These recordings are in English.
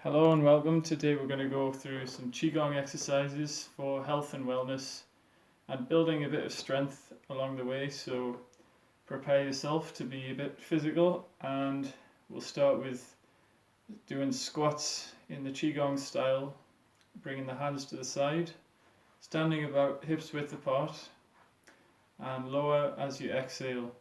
Hello and welcome. Today we're going to go through some Qigong exercises for health and wellness and building a bit of strength along the way. So prepare yourself to be a bit physical, and we'll start with doing squats in the Qigong style, bringing the hands to the side, standing about hips width apart, and lower as you exhale.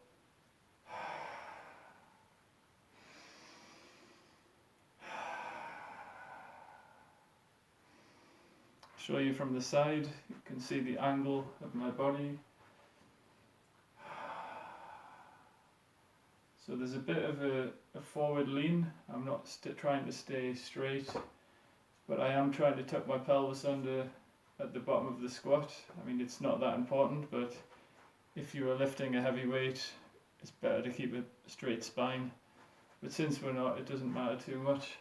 Show you from the side, you can see the angle of my body. So there's a bit of a forward lean. I'm not trying to stay straight, but I am trying to tuck my pelvis under at the bottom of the squat. I mean, it's not that important, but if you are lifting a heavy weight, it's better to keep a straight spine. But since we're not, it doesn't matter too much.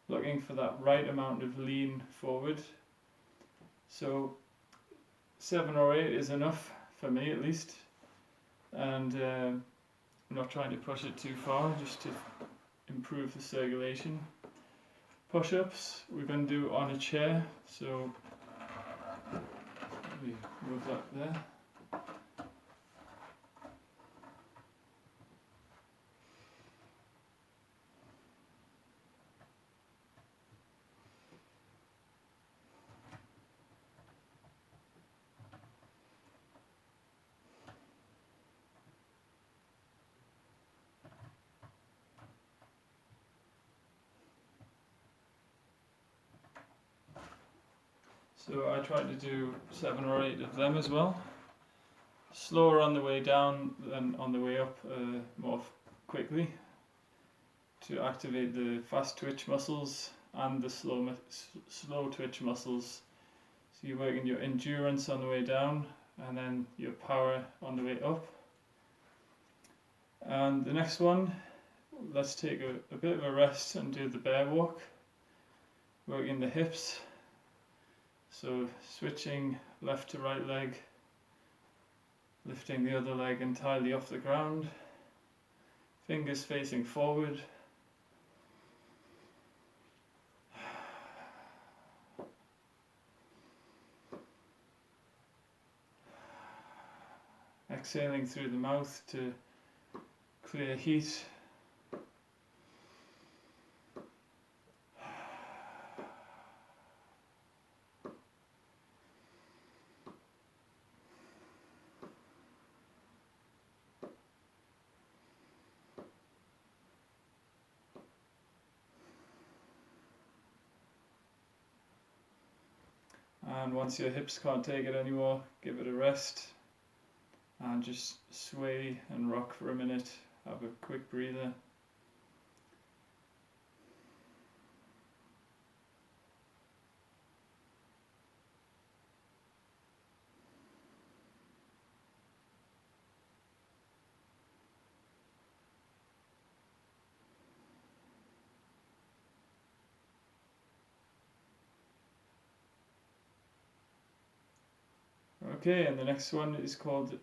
Looking for that right amount of lean forward. So 7 or 8 is enough for me at least, and I'm not trying to push it too far, just to improve the circulation. Push-ups we're going to do on a chair, so we move that there. So I tried to do 7 or 8 of them as well. Slower on the way down than on the way up, more quickly, to activate the fast twitch muscles and the slow twitch muscles. So you're working your endurance on the way down and then your power on the way up. And the next one, let's take a bit of a rest and do the bear walk, working the hips. So switching left to right leg, lifting the other leg entirely off the ground, fingers facing forward. Exhaling through the mouth to clear heat. And once your hips can't take it anymore, give it a rest and just sway and rock for a minute. Have a quick breather. Okay, and the next one is called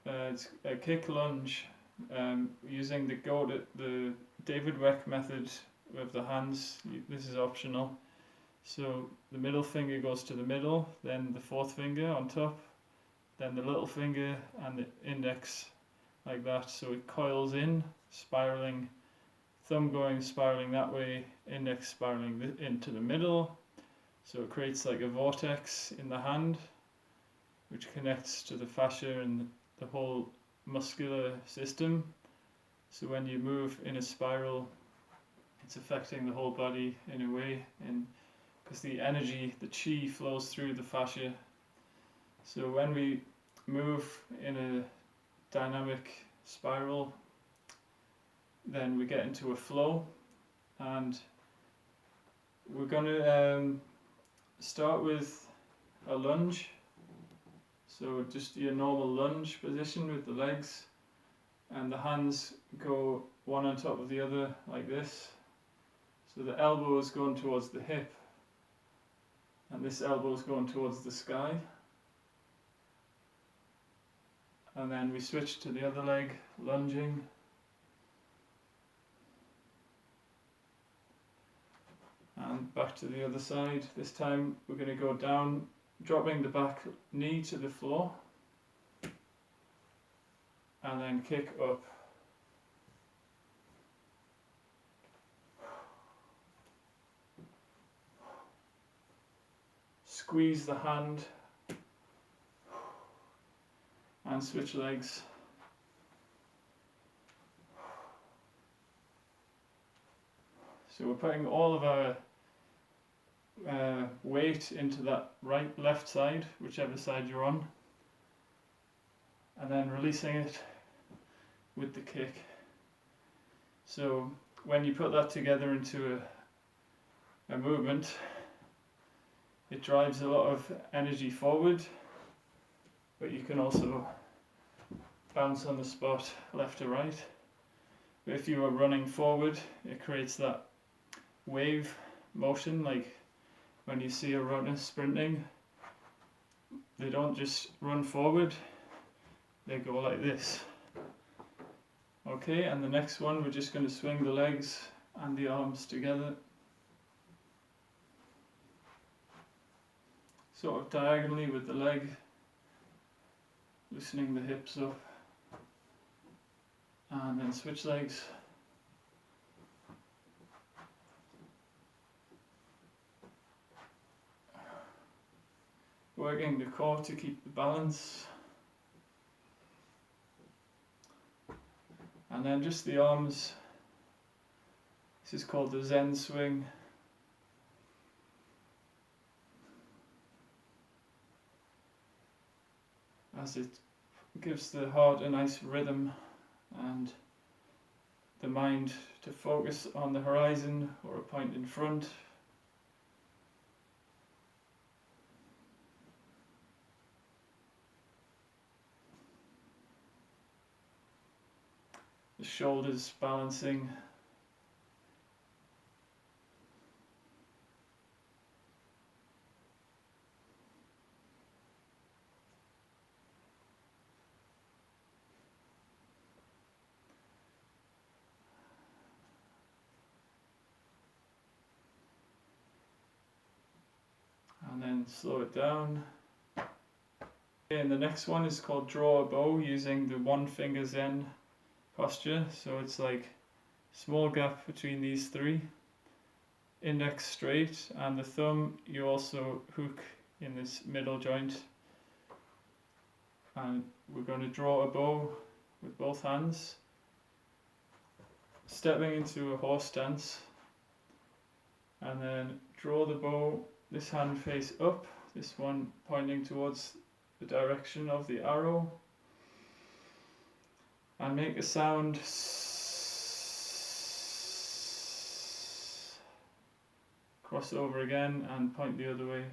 it's a kick lunge, using the David Weck method with the hands. This is optional. So the middle finger goes to the middle, then the fourth finger on top, then the little finger and the index, like that. So it coils in, spiraling, thumb going spiraling that way, index spiraling into the middle. So it creates like a vortex in the hand, which connects to the fascia and the whole muscular system. So when you move in a spiral, it's affecting the whole body in a way, and because the energy, the chi, flows through the fascia. So when we move in a dynamic spiral, then we get into a flow, and we're going to start with a lunge. So just your normal lunge position with the legs and the hands go one on top of the other like this. So the elbow is going towards the hip, and this elbow is going towards the sky. And then we switch to the other leg, lunging. And back to the other side. This time we're going to go down, dropping the back knee to the floor. And then kick up. Squeeze the hand. And switch legs. So we're putting all of our weight into that left side, whichever side you're on, and then releasing it with the kick. So when you put that together into a movement, it drives a lot of energy forward, but you can also bounce on the spot left to right. But if you are running forward, it creates that wave motion, like when you see a runner sprinting, they don't just run forward, they go like this. Okay, and the next one we're just going to swing the legs and the arms together, sort of diagonally with the leg, loosening the hips up, and then switch legs. Working the core to keep the balance. And then just the arms. This is called the Zen swing. As it gives the heart a nice rhythm and the mind to focus on the horizon or a point in front. The shoulders balancing. And then slow it down. Okay, and the next one is called draw a bow, using the one finger Zen posture. So it's like small gap between these three, index straight, and the thumb you also hook in this middle joint, and we're going to draw a bow with both hands, stepping into a horse stance, and then draw the bow, this hand face up, this one pointing towards the direction of the arrow, and make a sound. Cross over again and point the other way.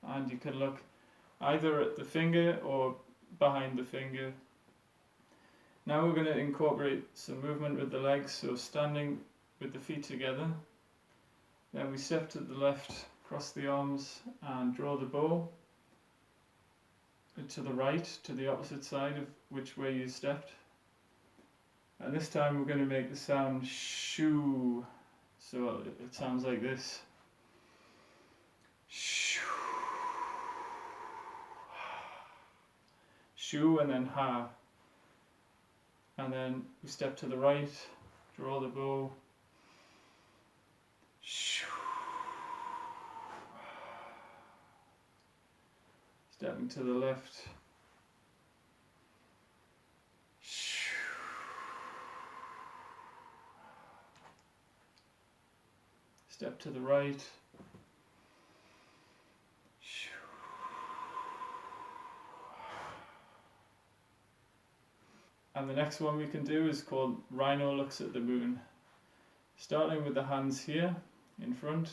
And you can look either at the finger or behind the finger. Now we're going to incorporate some movement with the legs, so standing with the feet together. Then we step to the left, cross the arms and draw the bow. To the right, to the opposite side of which way you stepped. And this time we're going to make the sound shoo. So it sounds like this. Shoo. Shoo and then ha. And then we step to the right, draw the bow. Shoo. Stepping to the left. Shoo. Step to the right. And the next one we can do is called Rhino Looks at the Moon. Starting with the hands here in front,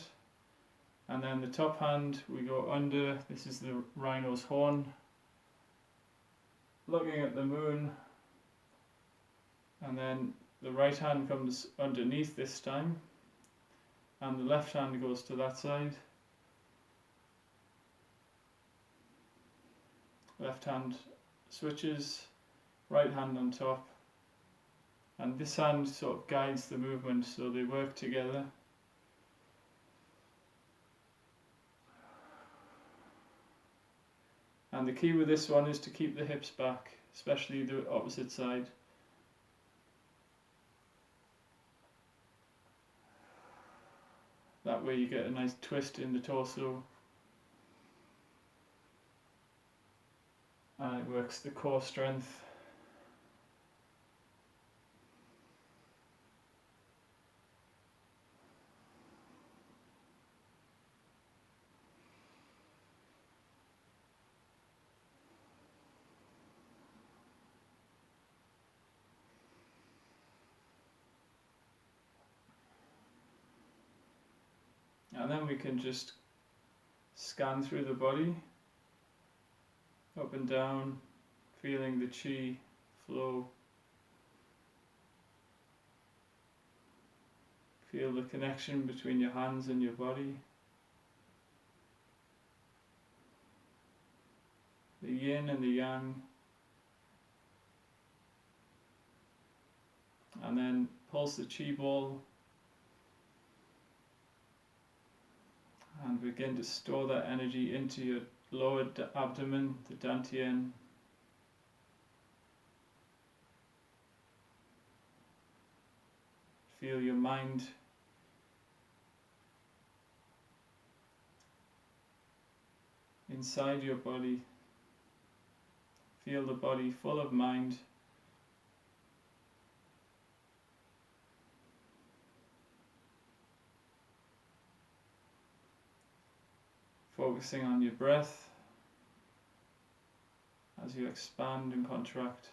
and then the top hand we go under. This is the rhino's horn, looking at the moon, and then the right hand comes underneath this time, and the left hand goes to that side. Left hand switches, right hand on top, and this hand sort of guides the movement, so they work together. And the key with this one is to keep the hips back, especially the opposite side. That way you get a nice twist in the torso. And it works the core strength. And then we can just scan through the body, up and down, feeling the chi flow. Feel the connection between your hands and your body. The yin and the yang. And then pulse the chi ball and begin to store that energy into your lower abdomen, the dantian. Feel your mind inside your body. Feel the body full of mind. Focusing on your breath as you expand and contract.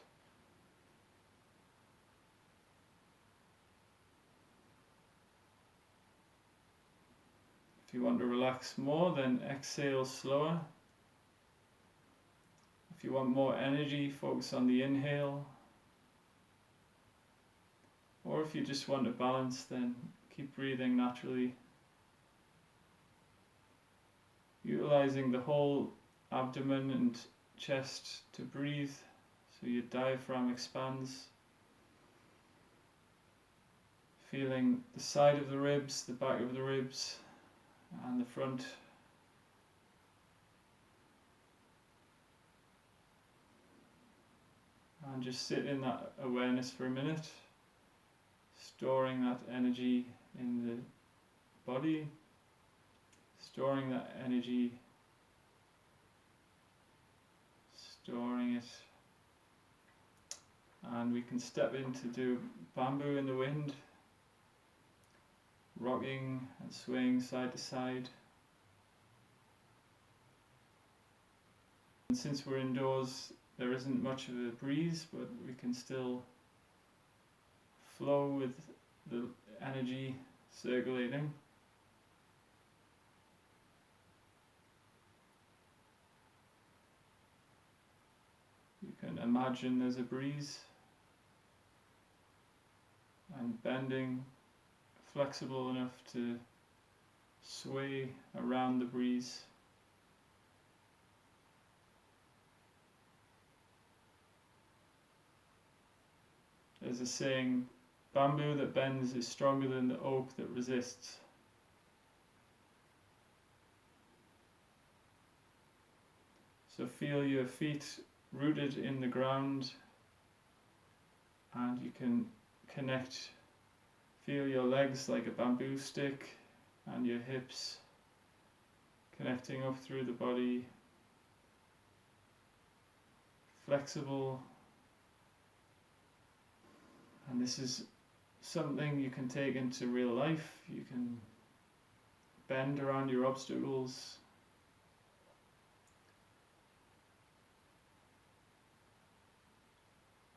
If you want to relax more, then exhale slower. If you want more energy, focus on the inhale. Or if you just want to balance, then keep breathing naturally. Utilizing the whole abdomen and chest to breathe, so your diaphragm expands. Feeling the side of the ribs, the back of the ribs, and the front. And just sit in that awareness for a minute, storing that energy in the body, storing that energy, storing it. And we can step in to do bamboo in the wind, rocking and swaying side to side. And since we're indoors, there isn't much of a breeze, but we can still flow with the energy circulating. You can imagine there's a breeze and bending, flexible enough to sway around the breeze. There's a saying, bamboo that bends is stronger than the oak that resists. So feel your feet rooted in the ground, and you can connect, feel your legs like a bamboo stick and your hips connecting up through the body, flexible. And this is something you can take into real life. You can bend around your obstacles.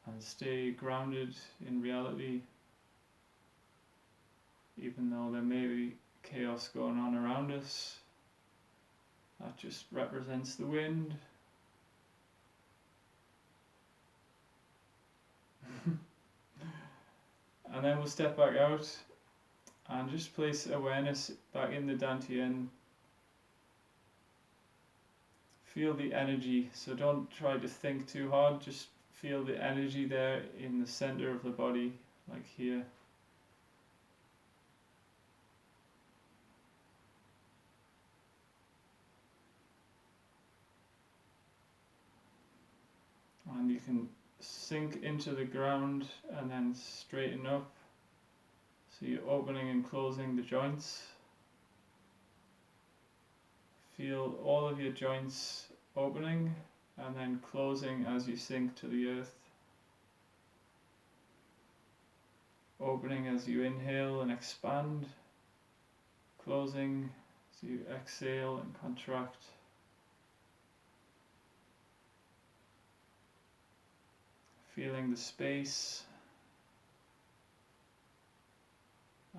and stay grounded in reality, even though there may be chaos going on around us. That just represents the wind. And then we'll step back out and just place awareness back in the dantian. Feel the energy, so don't try to think too hard, just feel the energy there in the center of the body, like here. And you can sink into the ground and then straighten up. So you're opening and closing the joints. Feel all of your joints opening and then closing as you sink to the earth. Opening as you inhale and expand. Closing as you exhale and contract. Feeling the space,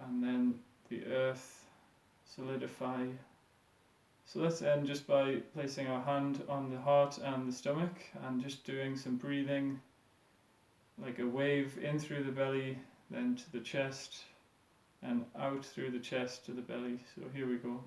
and then the earth solidify. So let's end just by placing our hand on the heart and the stomach and just doing some breathing, like a wave in through the belly, then to the chest, and out through the chest to the belly. So here we go.